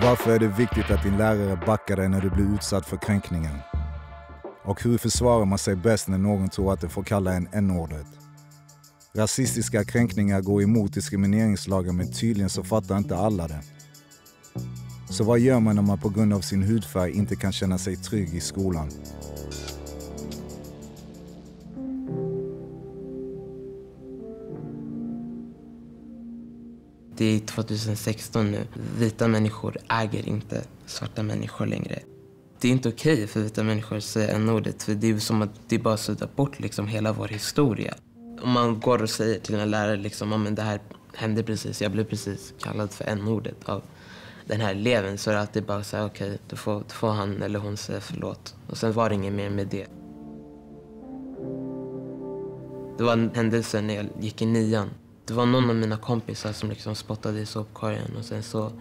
Varför är det viktigt att din lärare backar dig när du blir utsatt för kränkningen? Och hur försvarar man sig bäst när någon tror att det får kalla en n-ordet? Rasistiska kränkningar går emot diskrimineringslagen, men tydligen så fattar inte alla det. Så vad gör man när man på grund av sin hudfärg inte kan känna sig trygg i skolan? Det är 2016 nu. Vita människor äger inte svarta människor längre. Det är inte okej för vita människor att säga n-ordet, för det är som att det bara suddar bort liksom hela vår historia. Om man går och säger till en lärare liksom, men det här hände precis, jag blev precis kallad för n-ordet av den här eleven, så är det alltid bara så här, okej, då får han eller hon säga förlåt. Och sen var det inget mer med det. Det var en händelse när jag gick i 9:an. Det var någon av mina kompisar som liksom spottade i sopkorgen, och sen så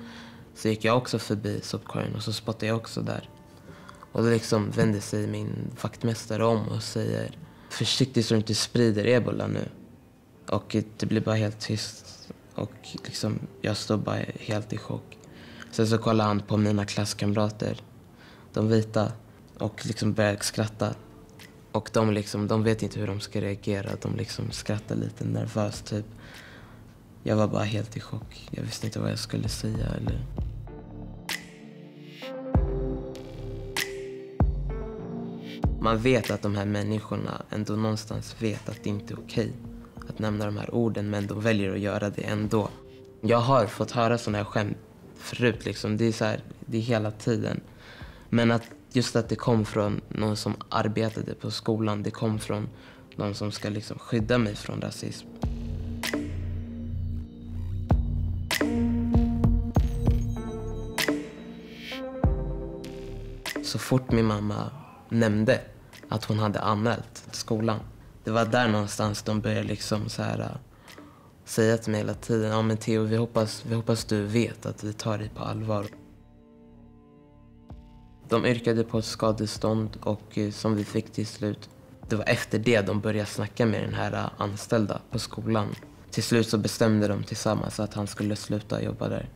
gick jag också förbi sopkorgen och så spottade jag också där. Och då liksom vände sig min vaktmästare om och säger: försiktigt så du inte sprider ebola nu. Och det blir bara helt tyst. Och liksom, jag står bara helt i chock. Sen så kollar han på mina klasskamrater, de vita, och liksom börjar skratta. Och de vet inte hur de ska reagera. De liksom skrattar lite nervöst typ. Jag var bara helt i chock. Jag visste inte vad jag skulle säga eller... Man vet att de här människorna ändå någonstans vet att det inte är okej att nämna de här orden, men de väljer att göra det ändå. Jag har fått höra såna här skämt förut liksom. Det är så här, det är hela tiden. Men att just att det kom från någon som arbetade på skolan, det kom från någon som ska liksom skydda mig från rasism. Så fort min mamma nämnde att hon hade anmält skolan, det var där någonstans de började liksom så här säga till mig hela tiden: ja men Theo, vi hoppas du vet att vi tar dig på allvar. De yrkade på ett skadestånd och som vi fick till slut. Det var efter det de började snacka med den här anställda på skolan. Till slut så bestämde de tillsammans att han skulle sluta jobba där.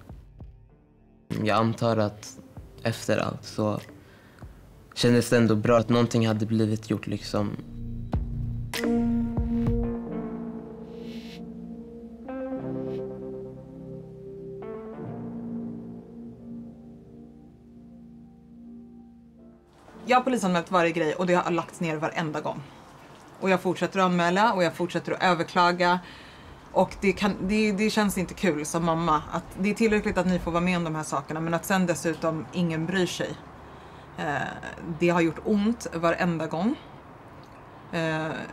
Jag antar att efter allt så kändes det ändå bra att någonting hade blivit gjort liksom. Jag har polisanmält varje grej och det har lagts ner varenda gång. Och jag fortsätter att anmäla och jag fortsätter att överklaga. Och det känns inte kul som mamma. Att det är tillräckligt att ni får vara med om de här sakerna, men att sen dessutom ingen bryr sig. Det har gjort ont varenda gång.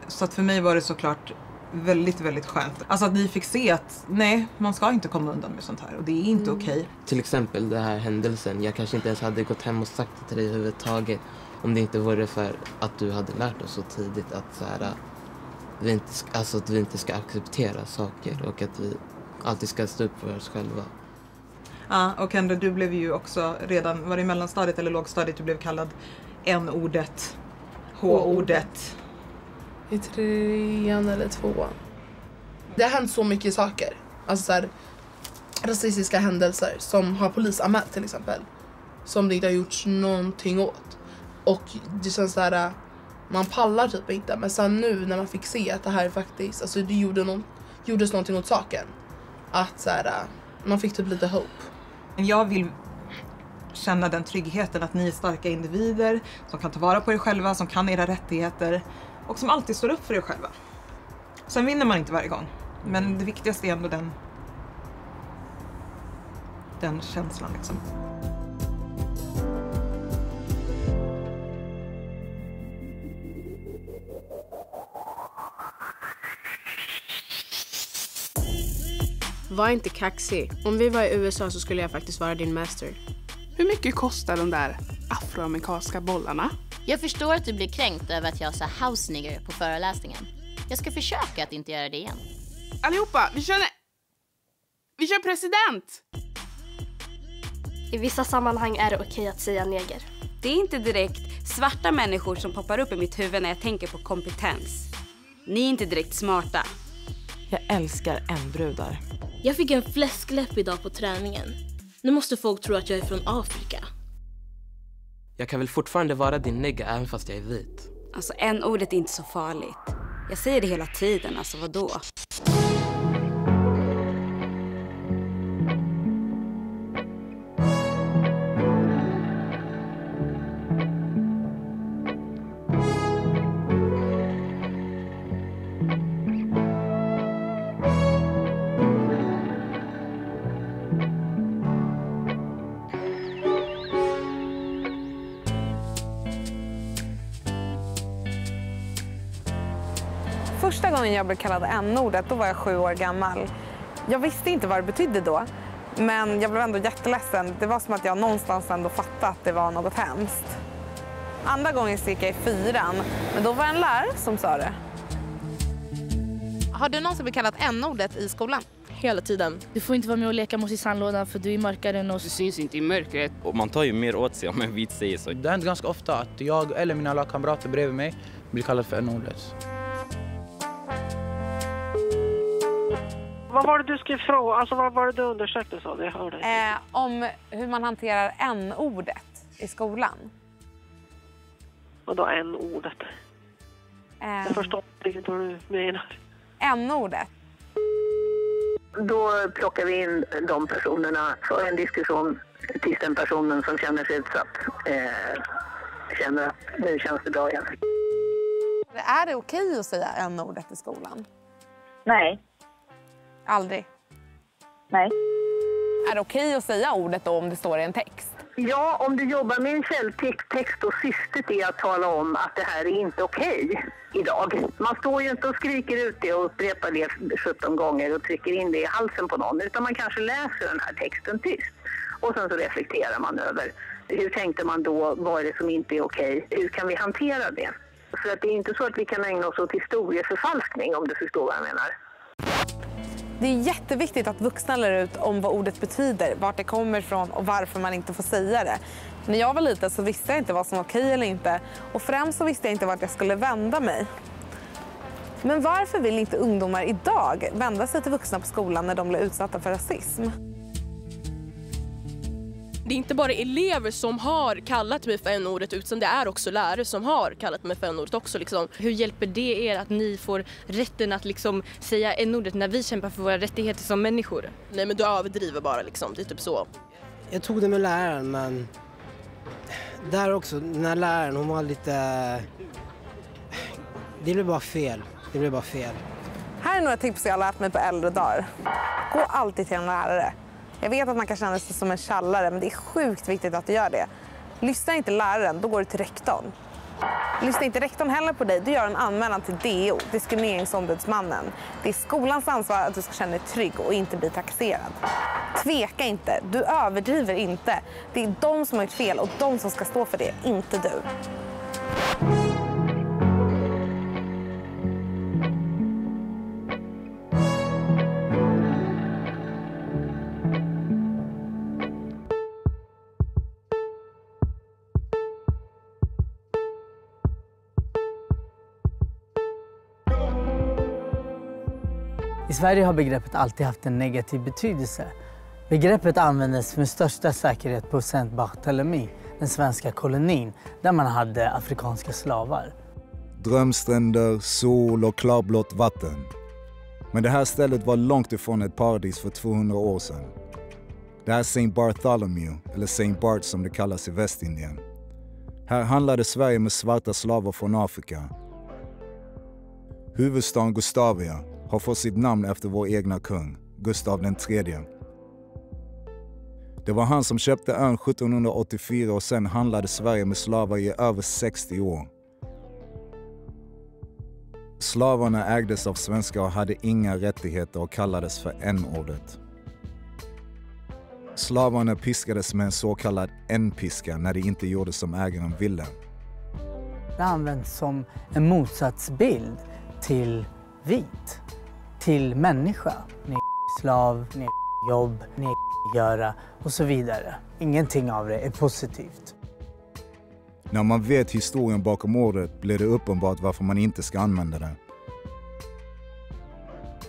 Så att för mig var det såklart väldigt, väldigt skönt. Alltså att ni fick se att nej, man ska inte komma undan med sånt här. Och det är inte okej. Till exempel den här händelsen. Jag kanske inte ens hade gått hem och sagt det till dig överhuvudtaget. Om det inte vore för att du hade lärt oss så tidigt att, så här, att vi inte ska acceptera saker. Och att vi alltid ska stå upp för oss själva. Ja, och Kendra, du blev ju också redan, var det i mellanstadiet eller lågstadiet, du blev kallad n-ordet, h-ordet. I 3:an eller 2:an. Det har hänt så mycket saker. Alltså så här, rasistiska händelser som har polisanmält till exempel. Som det inte har gjorts någonting åt. Och det känns så här, man pallar typ inte. Men sen nu när man fick se att det här faktiskt, alltså det gjordes någonting åt saken. Att så här, man fick typ lite hopp. Jag vill känna den tryggheten att ni är starka individer som kan ta vara på er själva, som kan era rättigheter och som alltid står upp för er själva. Sen vinner man inte varje gång, men det viktigaste är ändå den känslan liksom. Var inte kaxig. Om vi var i USA så skulle jag faktiskt vara din master. Hur mycket kostar de där afroamerikanska bollarna? Jag förstår att du blir kränkt över att jag sa house nigger på föreläsningen. Jag ska försöka att inte göra det igen. Allihopa, vi kör president! I vissa sammanhang är det okej att säga neger. Det är inte direkt svarta människor som poppar upp i mitt huvud när jag tänker på kompetens. Ni är inte direkt smarta. Jag älskar n-brudar. Jag fick en fläskläpp idag på träningen. Nu måste folk tro att jag är från Afrika. Jag kan väl fortfarande vara din nigga även fast jag är vit. Alltså n-ordet är inte så farligt. Jag säger det hela tiden, alltså vadå? Första gången jag blev kallad n-ordet, då var jag 7 år gammal. Jag visste inte vad det betydde då, men jag blev ändå jätteledsen. Det var som att jag någonstans ändå fattade att det var något hemskt. Andra gången gick jag i 4:an, men då var det en lärare som sa det. Har du någonsin blivit kallad n-ordet i skolan? Hela tiden. Du får inte vara med och leka mot i sandlådan för du är mörkare än oss. Du syns inte i mörkret. Och man tar ju mer åt sig om en vit säger så. Det händer ganska ofta att jag eller mina lagkamrater bredvid mig blir kallad för n-ordet. Vad var det du skrev fråga? Alltså vad var det du undersökte så? Jag hörde. Om hur man hanterar n-ordet i skolan. Och då n-ordet? Jag förstår inte vad du menar. N-ordet. Då plockar vi in de personerna för en diskussion tills den personen som känner sig utsatt känner att nu känns det bra igen. Är det okej att säga n-ordet i skolan? Nej. Aldrig? Nej. Är det okej att säga ordet då om det står i en text? Ja, om du jobbar med en källtext och syftet är att tala om att det här är inte okej idag. Man står ju inte och skriker ut det och upprepar det 17 gånger och trycker in det i halsen på någon. Utan man kanske läser den här texten tyst. Och sen så reflekterar man över hur tänkte man då, vad är det som inte är okej? Hur kan vi hantera det? För att det är inte så att vi kan ägna oss åt historieförfalskning om du förstår vad jag menar. Det är jätteviktigt att vuxna lär ut om vad ordet betyder, vart det kommer ifrån och varför man inte får säga det. När jag var liten så visste jag inte vad som var okej eller inte, och främst så visste jag inte vart jag skulle vända mig. Men varför vill inte ungdomar idag vända sig till vuxna på skolan när de blir utsatta för rasism? Det är inte bara elever som har kallat mig för n-ordet, utan det är också lärare som har kallat mig för n-ordet också. Liksom. Hur hjälper det er att ni får rätten att liksom säga n-ordet när vi kämpar för våra rättigheter som människor? Nej, men du överdriver bara liksom. Det är typ så. Jag tog det med läraren, men där också, den här läraren, hon var lite... Det blev bara fel. Det blev bara fel. Här är några tips jag har lärt mig på äldre dagar. Gå alltid till en lärare. Jag vet att man kan känna sig som en tjallare, men det är sjukt viktigt att du gör det. Lyssna inte läraren, då går du till rektorn. Lyssna inte rektorn heller på dig, du gör en anmälan till DO, diskrimineringsombudsmannen. Det är skolans ansvar att du ska känna dig trygg och inte bli trakasserad. Tveka inte, du överdriver inte. Det är de som har gjort fel och de som ska stå för det, inte du. I Sverige har begreppet alltid haft en negativ betydelse. Begreppet användes med största säkerhet på Saint Barthélemy, den svenska kolonin, där man hade afrikanska slavar. Drömstränder, sol och klarblått vatten. Men det här stället var långt ifrån ett paradis för 200 år sedan. Det här är Saint Bartholomew, eller Saint Bart som det kallas i Västindien. Här handlade Sverige med svarta slavar från Afrika. Huvudstaden Gustavia har fått sitt namn efter vår egna kung, Gustav III. Det var han som köpte ön 1784 och sen handlade Sverige med slavar i över 60 år. Slavarna ägdes av svenskar och hade inga rättigheter och kallades för n-ordet. Slavarna piskades med en så kallad n-piska när de inte gjorde som ägaren ville. Det används som en motsatsbild till vit, till människa. Ni är slav, ni är jobb, ni är göra och så vidare. Ingenting av det är positivt. När man vet historien bakom ordet blir det uppenbart varför man inte ska använda det.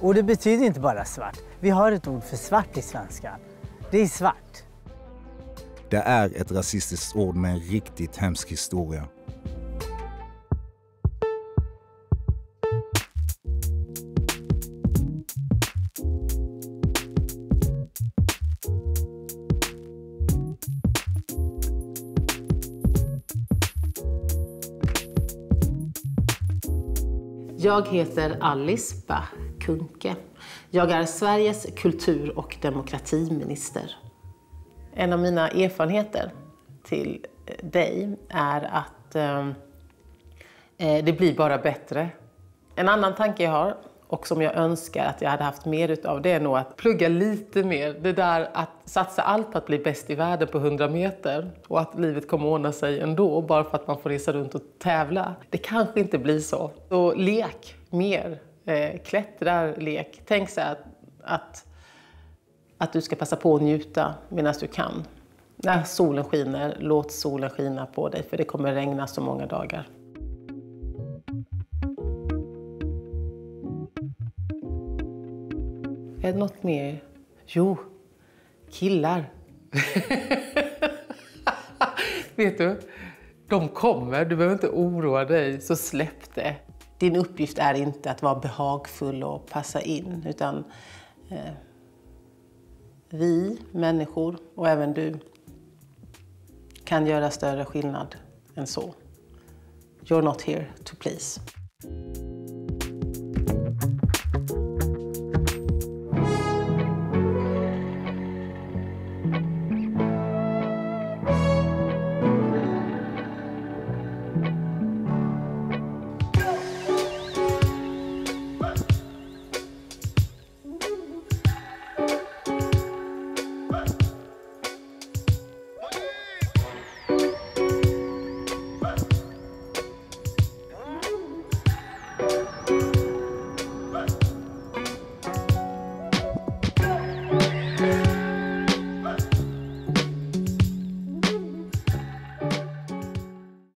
Och det betyder inte bara svart. Vi har ett ord för svart i svenska. Det är svart. Det är ett rasistiskt ord med en riktigt hemsk historia. Jag heter Alice Bah Kuhnke. Jag är Sveriges kultur- och demokratiminister. En av mina erfarenheter till dig är att det blir bara bättre. En annan tanke jag har och som jag önskar att jag hade haft mer utav, det är nog att plugga lite mer. Det där att satsa allt på att bli bäst i världen på 100 meter och att livet kommer ordna sig ändå bara för att man får resa runt och tävla. Det kanske inte blir så. Så lek mer, klättra, lek. Tänk så att du ska passa på att njuta medan du kan. När solen skiner, låt solen skina på dig för det kommer regna så många dagar. Är det något mer? Jo, killar. Vet du, de kommer. Du behöver inte oroa dig, så släpp det. Din uppgift är inte att vara behagfull och passa in, utan vi människor och även du kan göra större skillnad än så. You're not here to please.